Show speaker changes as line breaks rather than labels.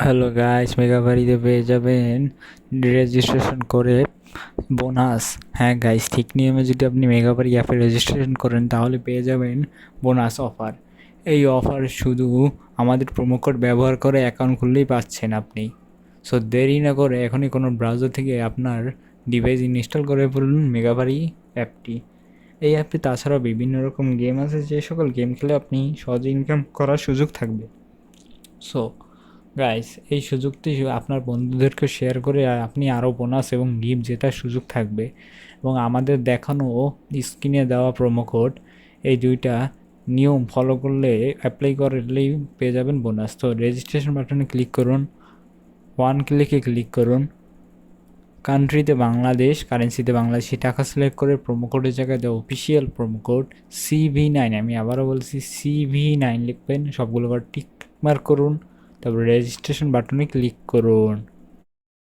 Hello guys, মেগাবাড়িতে পেয়ে যাবেন registration করে বোনাস। হ্যাঁ গাইস, ঠিক নিয়মে যদি আপনি মেগাবাড়ি অ্যাপে রেজিস্ট্রেশন করেন তাহলে পেয়ে যাবেন বোনাস অফার। এই অফার শুধু আমাদের প্রোমো কোড ব্যবহার করে অ্যাকাউন্ট খুললেই পাচ্ছেন আপনি। সো দেরি না করে এখনই কোনো ব্রাউজার থেকে আপনার ডিভাইস ইনস্টল করে ফেলুন মেগাবাড়ি অ্যাপটি। এই অ্যাপটি তাছাড়াও বিভিন্ন রকম গেম আছে, যে সকল গেম খেলে আপনি সহজে ইনকাম করার সুযোগ থাকবে। সো গাইস, এই সুযোগটি আপনার বন্ধুদেরকে শেয়ার করে আপনি আরও বোনাস এবং গিফট জেতার সুযোগ থাকবে। এবং আমাদের দেখানো স্ক্রিনে দেওয়া প্রোমো কোড, এই দুইটা নিয়ম ফলো করলে, অ্যাপ্লাই করলেই পেয়ে যাবেন বোনাস। তো রেজিস্ট্রেশন বাটনে ক্লিক করুন, ওয়ান ক্লিকে ক্লিক করুন, কান্ট্রিতে বাংলাদেশ, কারেন্সিতে বাংলাদেশি টাকা সিলেক্ট করে প্রোমো কোডের জায়গায় দেওয়া অফিসিয়াল প্রোমো কোড CV9, আমি আবারও বলছি CV9 লিখবেন, সবগুলো টিক মার্ক করুন, তারপর রেজিস্ট্রেশন বাটনে ক্লিক করুন।